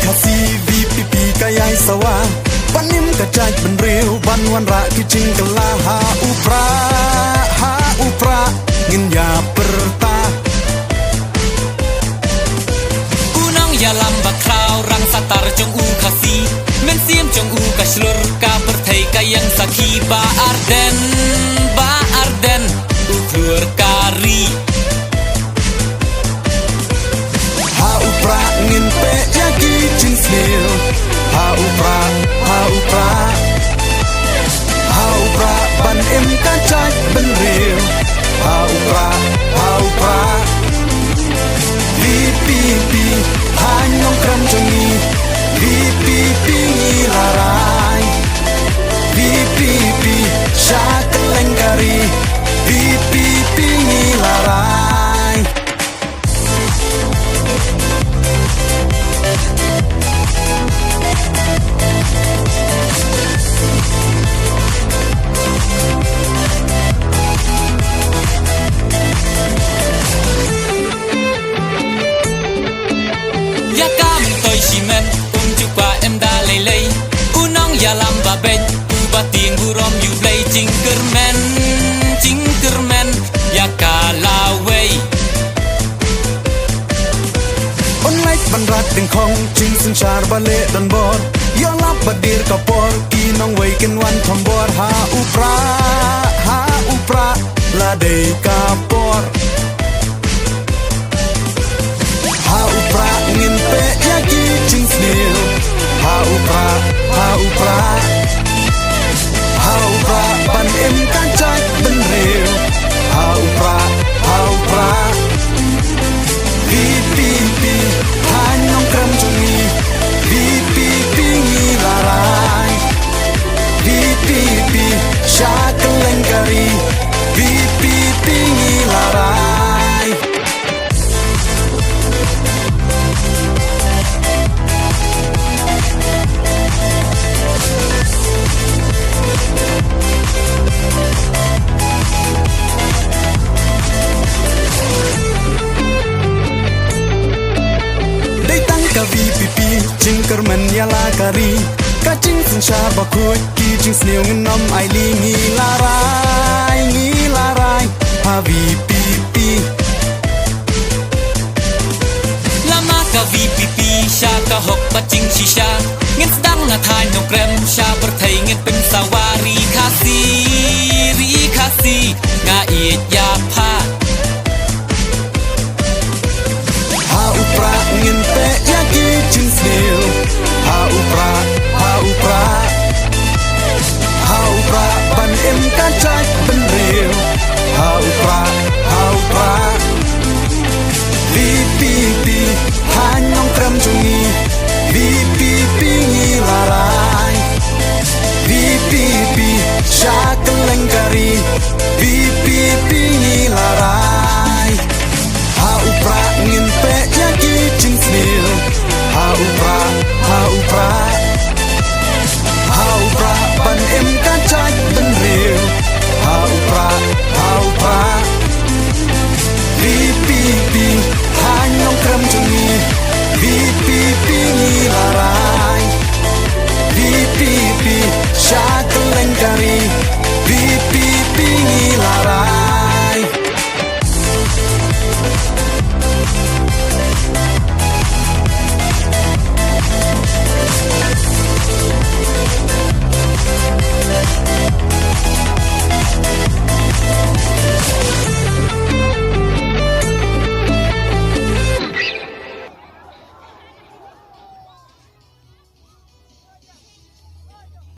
kasi VPP kaya sawa panim kacaj benriu ban ra kicing kelah ha upra ngin ya perta unang ya lamba krau rang satar jong u kasi men sim jong u ka shlur ka perthai ka yang sakhi ba arden u klur kari ha upra ngin pe ya kicing snil ha upra ban em kacaj benriu ha upra VPP hanyong kram jongi VPP larai VPP syakeleng kari VPP larai ya kam toi simen jukwa em da lei unang ya lamba ben u bating burom yu play jingkermen ya kalawei online bandrat ting khong ching sin char bale dan bor yo lap badir kapor ki nong wei ken wan thom bor ha upra la dei kapor ha upra ngin pe ya ki ching snil ha upra ban em kan chai ben reu ha upra VPP hanyong kram jongi VPP larai VPP syakeleng kari VPP larai VPP jingkermen ya lakari kacing sin syaba kuy kijing snew ngenom aili ngilarai ha VPP lama ka VPP sha ka hok pacing shisha ngin sedang na thai no krem sha perthai ngin pin sawari khasi nga it ya pha